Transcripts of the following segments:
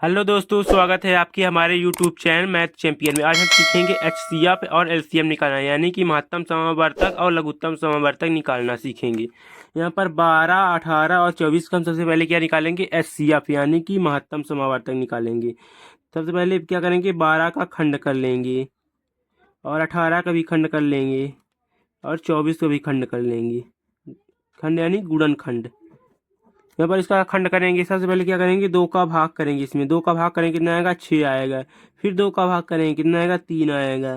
Hello दोस्तों, स्वागत है आपकी हमारे यूट्यूब चैनल मैथ चैंपियन में। आज हम सीखेंगे एचसीएफ और एलसीएम निकालना, यानी कि महत्तम समावर्तक और लघुत्तम समावर्तक निकालना सीखेंगे। यहाँ पर 12, 18 और 24 का हम सबसे पहले क्या निकालेंगे? एचसीएफ यानी कि महत्तम समावर्तक निकालेंगे। सबसे पहले क्या करेंगे? 12 का खंड कर लेंगे और 18 का भी खंड कर लेंगे और 24 का भी खंड कर लेंगे। खंड यानी गुणनखंड। यहाँ पर इसका खंड करेंगे। सबसे पहले क्या करेंगे? 2 का भाग करेंगे। इसमें 2 का भाग करेंगे कितना आएगा? 6 आएगा। फिर 2 का भाग करेंगे कितना आएगा? 3 आएगा।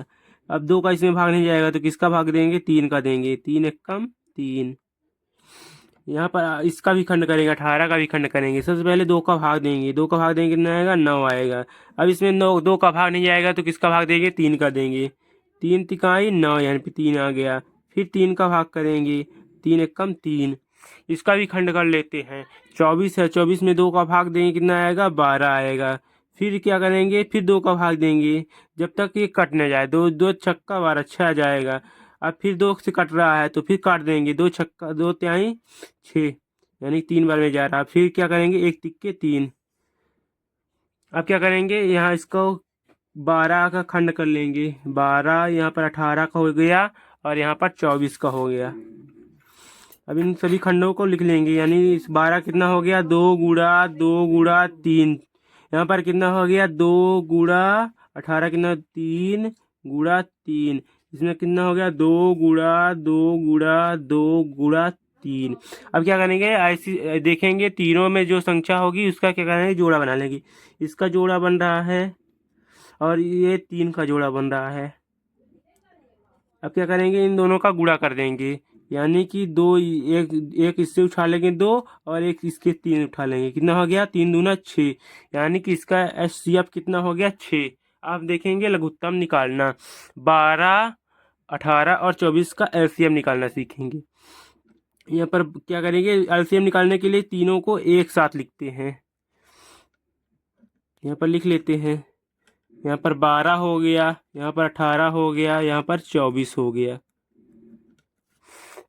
अब 2 का इसमें भाग नहीं जाएगा तो किसका भाग देंगे? 3 का देंगे। 3 एकम 3। यहाँ पर इसका भी खंड करेंगे, 18 का भी खंड करेंगे। सबसे पहले 2 का भाग देंगे। 2 का भाग देंगे कितना आएगा? 9 आएगा। अब इसमें 2 का भाग नहीं जाएगा तो किसका भाग देंगे? 3 का देंगे। 3 तिकाई 9, यहाँ पे 3 आ गया। फिर 3 का भाग करेंगे। 3 एकम 3। इसका भी खंड कर लेते हैं। 24 है, 24 में 2 का भाग देंगे कितना आएगा? 12 आएगा। फिर क्या करेंगे? फिर 2 का भाग देंगे जब तक ये कट न जाए। 2 2 छक्का 12, 6 आ जाएगा। अब फिर 2 से कट रहा है तो फिर काट देंगे। 2 छक्का 2 त्याई 6, यानी 3 बार में जा रहा। फिर क्या करेंगे? 1 तिक्के 3। अब क्या करेंगे? यहाँ इसको 12 का खंड कर लेंगे। 12 यहाँ पर 18 का हो गया और यहाँ पर 24 का हो गया। अब इन सभी खंडों को लिख लेंगे, यानी इस 12 कितना हो गया? 2 गुणा 3। यहाँ पर कितना हो गया? 2 गुणा 18 कितना? 3 गुणा 3। इसमें कितना हो गया? 2 गुणा 2 गुणा 2 गुणा 3। अब क्या करेंगे? ऐसी देखेंगे तीनों में जो संख्या होगी उसका क्या करेंगे? जोड़ा बना लेंगे। इसका जोड़ा बन रहा है और ये 3 का जोड़ा बन रहा है। अब क्या करेंगे? इन दोनों का गुणा कर देंगे, यानी कि 2, एक इससे उठा लेंगे 2 और एक इसके 3 उठा लेंगे। कितना हो गया? 3 दूना 6, यानी कि इसका एचसीएफ कितना हो गया? 6। आप देखेंगे लघुत्तम निकालना। 12, 18 और 24 का एलसीएम निकालना सीखेंगे। यहाँ पर क्या करेंगे? एलसीएम निकालने के लिए तीनों को एक साथ लिखते हैं। यहाँ पर लिख लेते हैं। यहाँ पर 12 हो गया, यहाँ पर 18 हो गया, यहाँ पर 24 हो गया।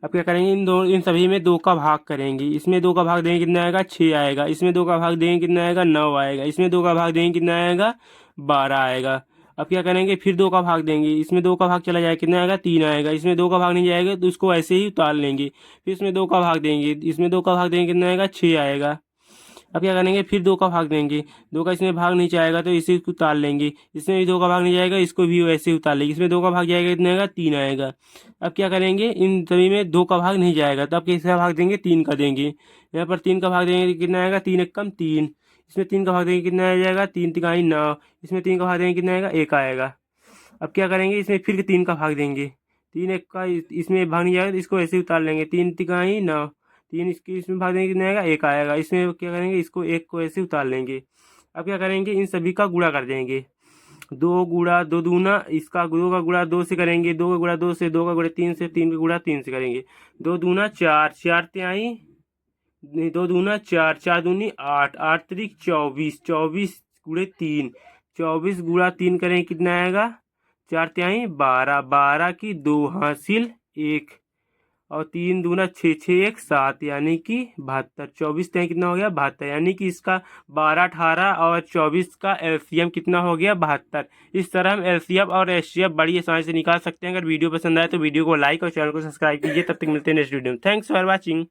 अब क्या करेंगे? इन सभी में 2 का भाग करेंगे। इसमें 2 का भाग देंगे कितना आएगा? 6 आएगा। इसमें 2 का भाग देंगे कितना आएगा? 9 आएगा। इसमें 2 का भाग देंगे कितना आएगा? 12 आएगा। अब क्या करेंगे? फिर 2 का भाग देंगे। इसमें 2 का भाग चला जाएगा कितना आएगा? 3 आएगा। इसमें 2 का भाग नहीं जाएगा तो उसको ऐसे ही उतार लेंगे। फिर इसमें 2 का भाग देंगे। इसमें 2 का भाग देंगे कितना आएगा? 6 आएगा। अब क्या करेंगे? फिर 2 का भाग देंगे। 2 का इसमें भाग नीचे आएगा तो इसे उतार लेंगे। इसमें भी 2 का भाग नहीं जाएगा, इसको भी वैसे ही उतार लेंगे। इसमें 2 का भाग जाएगा कितना आएगा? 3 आएगा। अब क्या करेंगे? इन सभी में 2 का भाग नहीं जाएगा तो अब किसका भाग देंगे? 3 का देंगे। यहाँ पर 3 का भाग देंगे कितना आएगा? 3 एकम 3। इसमें 3 का भाग देंगे कितना आ जाएगा? 3 तिगाई 9। इसमें 3 का भाग देंगे कितना आएगा? 1 आएगा। अब क्या करेंगे? इसमें फिर 3 का भाग देंगे। 3 एक का इसमें भाग नहीं जाएगा तो इसको ऐसे ही उतार लेंगे। 3 तिगाई 9। 3 इसकी इसमें भाग देंगे कितना आएगा? 1 आएगा। इसमें क्या करेंगे? इसको 1 को ऐसे उतार लेंगे। अब क्या करेंगे? इन सभी का गुणा कर देंगे। 2 गुणा 2 दूना, इसका 2 का गुणा 2 से करेंगे। 2 का गुणा 2 से, 2 का गुणा 3 से, 3 का गुणा 3 से करेंगे। 2 दूना 4, 4 त्याई 2 दूना 4, 4 दूनी 8, 8 त्रिक 24, 24 गुणे 3, 24 गुणा 3 करें कितना आएगा? 4 त्याई 12, 12 की 2 हासिल 1 और 3 दूना 6, 6 1 7, यानी कि 72। 24 त्याई कितना हो गया? 72, यानी कि इसका 12, 18 और 24 का एलसीएम कितना हो गया? 72। इस तरह हम एलसीएम और एचसीएफ बड़ी आसानी से निकाल सकते हैं। अगर वीडियो पसंद आए तो वीडियो को लाइक और चैनल को सब्सक्राइब कीजिए। तब तक मिलते हैं नेक्स्ट वीडियो में। Thanks for watching.